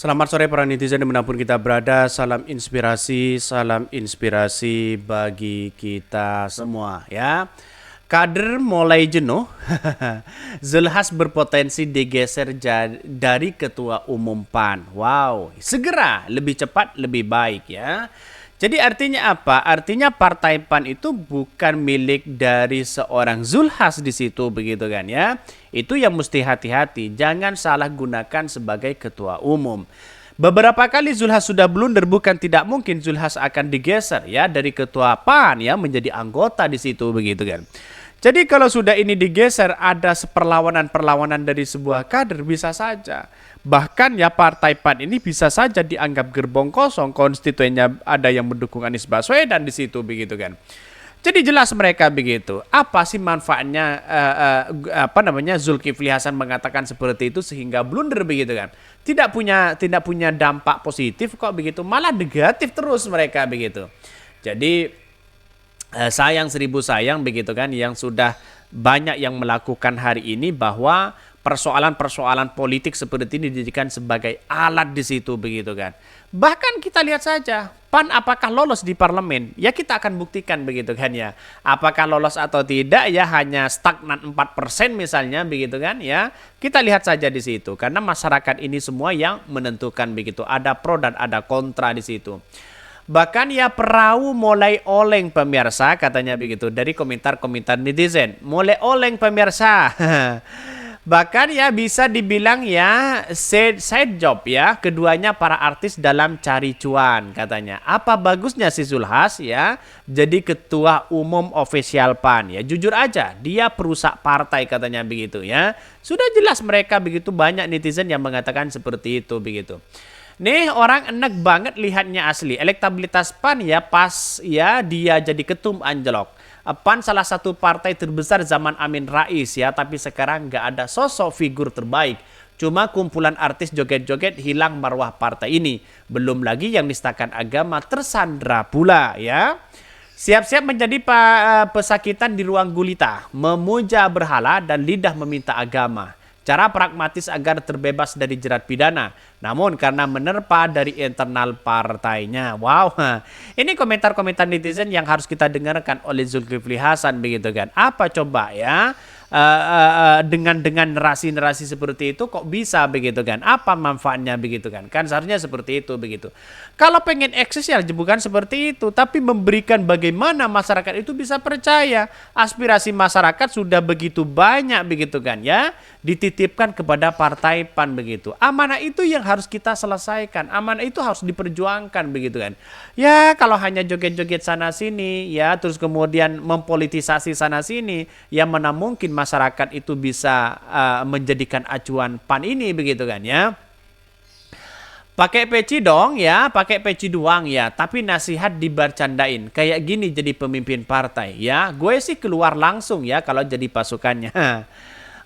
Selamat sore para netizen dimanapun kita berada. Salam inspirasi bagi kita semua ya. Kader mulai jenuh, Zulhas berpotensi digeser dari Ketua Umum PAN. Wow, segera, lebih cepat, lebih baik ya. Jadi artinya apa? Artinya Partai PAN itu bukan milik dari seorang Zulhas di situ begitu kan ya. Itu yang mesti hati-hati, jangan salah gunakan sebagai ketua umum. Beberapa kali Zulhas sudah blunder, bukan tidak mungkin Zulhas akan digeser ya dari ketua PAN ya menjadi anggota di situ begitu kan. Jadi kalau sudah ini digeser, ada perlawanan-perlawanan dari sebuah kader, bisa saja. Bahkan ya Partai PAN ini bisa saja dianggap gerbong kosong, konstituennya ada yang mendukung Anies Baswedan di situ begitu kan. Jadi jelas mereka begitu. Apa sih manfaatnya Zulkifli Hasan mengatakan seperti itu sehingga blunder begitu kan? Tidak punya dampak positif kok begitu, malah negatif terus mereka begitu. Jadi sayang seribu sayang begitu kan, yang sudah banyak yang melakukan hari ini bahwa persoalan-persoalan politik seperti ini dijadikan sebagai alat di situ begitu kan. Bahkan kita lihat saja PAN apakah lolos di parlemen, ya kita akan buktikan begitu kan ya. Apakah lolos atau tidak ya hanya stagnan 4% misalnya begitu kan ya. Kita lihat saja di situ karena masyarakat ini semua yang menentukan begitu. Ada pro dan ada kontra di situ. Bahkan ya perahu mulai oleng pemirsa, katanya begitu dari komentar-komentar netizen. Mulai oleng pemirsa. Bahkan ya bisa dibilang ya side job ya, keduanya para artis dalam cari cuan katanya. Apa bagusnya si Zulhas ya jadi ketua umum official PAN ya. Jujur aja dia perusak partai katanya begitu ya. Sudah jelas mereka begitu, banyak netizen yang mengatakan seperti itu begitu. Nih orang enak banget lihatnya asli. Elektabilitas PAN ya pas ya dia jadi ketum anjlok. PAN salah satu partai terbesar zaman Amin Rais ya, tapi sekarang nggak ada sosok figur terbaik. Cuma kumpulan artis joget-joget, hilang marwah partai ini. Belum lagi yang nistakan agama tersandra pula ya. Siap-siap menjadi pesakitan di ruang gulita, memuja berhala dan lidah meminta agama. Cara pragmatis agar terbebas dari jerat pidana, namun karena menerpa dari internal partainya. Wow, ini komentar-komentar netizen yang harus kita dengarkan oleh Zulkifli Hasan begitu kan. Apa coba ya? Dengan narasi-narasi seperti itu kok bisa begitu kan? Apa manfaatnya begitu kan? Kan seharusnya seperti itu begitu. Kalau pengen eksis ya bukan seperti itu, tapi memberikan bagaimana masyarakat itu bisa percaya. Aspirasi masyarakat sudah begitu banyak begitu kan ya, dititipkan kepada Partai PAN begitu. Amanah itu yang harus kita selesaikan. Amanah itu harus diperjuangkan begitu kan. Ya kalau hanya joget-joget sana sini ya, terus kemudian mempolitisasi sana sini, ya mana mungkin masyarakat itu bisa menjadikan acuan PAN ini begitu kan ya. Pakai peci dong ya, pakai peci doang ya, tapi nasihat dibercandain. Kayak gini jadi pemimpin partai ya. Gue sih keluar langsung ya kalau jadi pasukannya.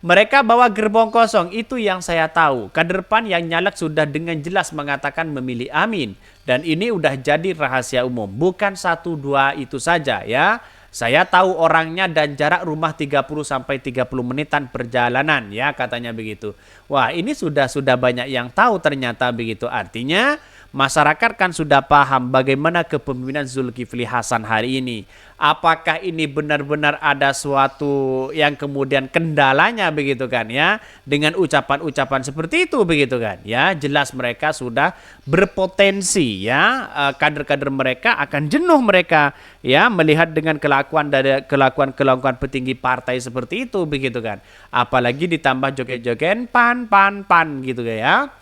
Mereka bawa gerbong kosong, itu yang saya tahu. Kader PAN yang nyalek sudah dengan jelas mengatakan memilih Amin. Dan ini udah jadi rahasia umum. Bukan 1-2 itu saja ya. Saya tahu orangnya dan jarak rumah 30-30 menitan perjalanan ya, katanya begitu. Wah, ini sudah banyak yang tahu ternyata begitu. Artinya masyarakat kan sudah paham bagaimana kepemimpinan Zulkifli Hasan hari ini. Apakah ini benar-benar ada suatu yang kemudian kendalanya begitu kan ya, dengan ucapan-ucapan seperti itu begitu kan ya. Jelas mereka sudah berpotensi ya, kader-kader mereka akan jenuh mereka ya melihat dengan kelakuan petinggi partai seperti itu begitu kan. Apalagi ditambah joget-joget pan gitu ya.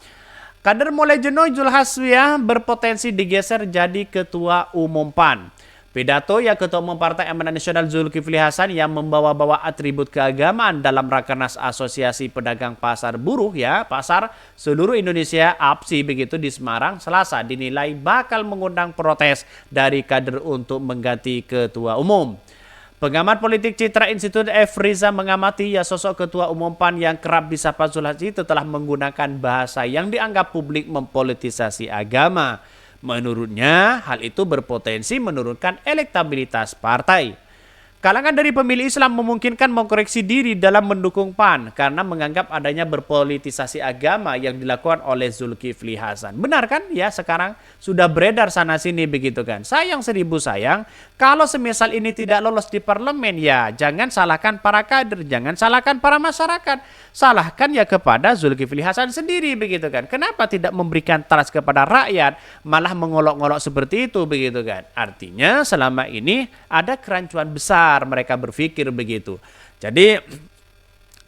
Kader mulai jenuh, Zulhas ya berpotensi digeser jadi ketua umum PAN. Pidato yang Ketua Umum Partai Amanat Nasional Zulkifli Hasan yang membawa-bawa atribut keagamaan dalam Rakernas Asosiasi Pedagang Pasar Buruh ya, Pasar Seluruh Indonesia APSI begitu di Semarang Selasa dinilai bakal mengundang protes dari kader untuk mengganti ketua umum. Pengamat politik Citra Institut F. Riza mengamati ya sosok ketua umum PAN yang kerap disapa Zulhas itu telah menggunakan bahasa yang dianggap publik mempolitisasi agama. Menurutnya, hal itu berpotensi menurunkan elektabilitas partai. Kalangan dari pemilih Islam memungkinkan mengkoreksi diri dalam mendukung PAN karena menganggap adanya berpolitisasi agama yang dilakukan oleh Zulkifli Hasan. Benar kan? Ya, sekarang sudah beredar sana sini begitu kan. Sayang seribu sayang, kalau semisal ini tidak lolos di parlemen, ya jangan salahkan para kader, jangan salahkan para masyarakat. Salahkan ya kepada Zulkifli Hasan sendiri begitu kan. Kenapa tidak memberikan trust kepada rakyat, malah mengolok-olok seperti itu begitu kan. Artinya selama ini ada kerancuan besar mereka berpikir begitu. Jadi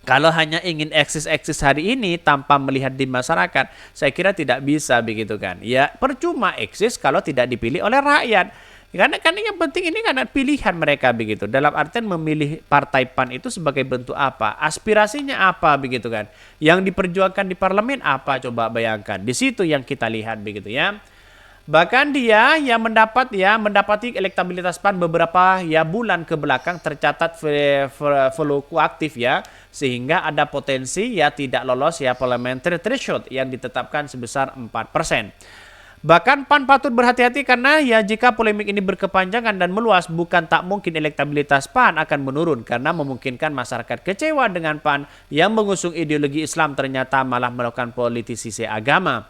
kalau hanya ingin eksis-eksis hari ini tanpa melihat di masyarakat, saya kira tidak bisa begitu kan. Ya percuma eksis kalau tidak dipilih oleh rakyat. Karena kan yang penting ini karena pilihan mereka begitu. Dalam artian memilih partai PAN itu sebagai bentuk apa? Aspirasinya apa begitu kan? Yang diperjuangkan di parlemen apa? Coba bayangkan. Di situ yang kita lihat begitu ya. Bahkan dia yang mendapati elektabilitas PAN beberapa bulan ke belakang tercatat fluktuatif ya, sehingga ada potensi tidak lolos parliamentary threshold yang ditetapkan sebesar 4%. Bahkan PAN patut berhati-hati karena jika polemik ini berkepanjangan dan meluas, bukan tak mungkin elektabilitas PAN akan menurun karena memungkinkan masyarakat kecewa dengan PAN yang mengusung ideologi Islam ternyata malah melakukan politisasi agama.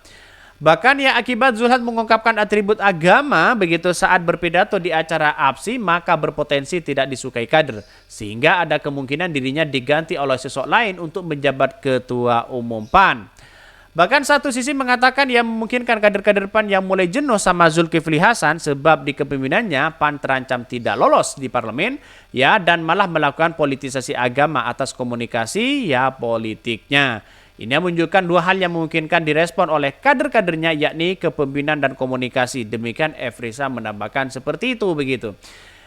Bahkan akibat Zulhas mengungkapkan atribut agama begitu saat berpidato di acara APSI, maka berpotensi tidak disukai kader. Sehingga ada kemungkinan dirinya diganti oleh sosok lain untuk menjabat ketua umum PAN. Bahkan satu sisi mengatakan memungkinkan kader-kader PAN yang mulai jenuh sama Zulkifli Hasan sebab di kepemimpinannya PAN terancam tidak lolos di parlemen dan malah melakukan politisasi agama atas komunikasi politiknya. Ini menunjukkan dua hal yang memungkinkan direspon oleh kader-kadernya, yakni kepemimpinan dan komunikasi. Demikian Efrisa menambahkan seperti itu begitu.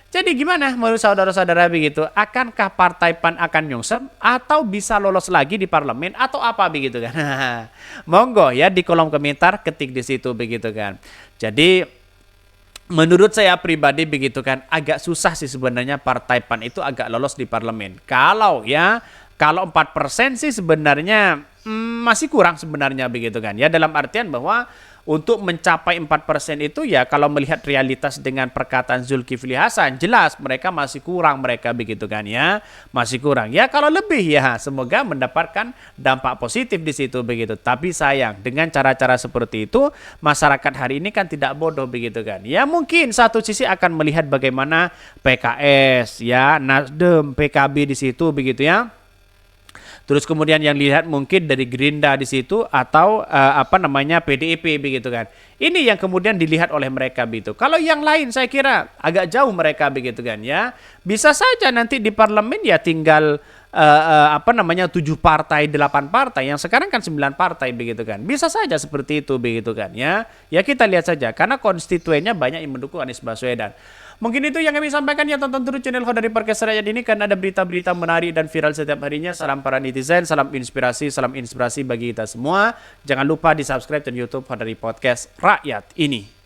Jadi gimana menurut saudara-saudara begitu? Akankah partai PAN akan nyungsep atau bisa lolos lagi di parlemen atau apa begitu kan? Monggo di kolom komentar ketik di situ begitu kan. Jadi menurut saya pribadi begitu kan, agak susah sih sebenarnya partai PAN itu agak lolos di parlemen. Kalau 4% sih sebenarnya masih kurang sebenarnya begitu kan. Dalam artian bahwa untuk mencapai 4% itu kalau melihat realitas dengan perkataan Zulkifli Hasan, jelas mereka masih kurang mereka begitu kan masih kurang. Kalau lebih semoga mendapatkan dampak positif di situ begitu. Tapi sayang dengan cara-cara seperti itu masyarakat hari ini kan tidak bodoh begitu kan. Mungkin satu sisi akan melihat bagaimana PKS, Nasdem, PKB di situ begitu ya. Terus kemudian yang lihat mungkin dari Gerindra di situ atau PDIP begitu kan. Ini yang kemudian dilihat oleh mereka begitu. Kalau yang lain saya kira agak jauh mereka begitu kan Bisa saja nanti di parlemen tinggal 7 partai, 8 partai, yang sekarang kan 9 partai begitu kan. Bisa saja seperti itu begitu kan kita lihat saja karena konstituennya banyak yang mendukung Anies Baswedan. Mungkin itu yang kami sampaikan tonton terus channel Khodari Podcast Rakyat ini karena ada berita-berita menarik dan viral setiap harinya. Salam para netizen, salam inspirasi bagi kita semua. Jangan lupa di subscribe channel YouTube Khodari Podcast Rakyat ini.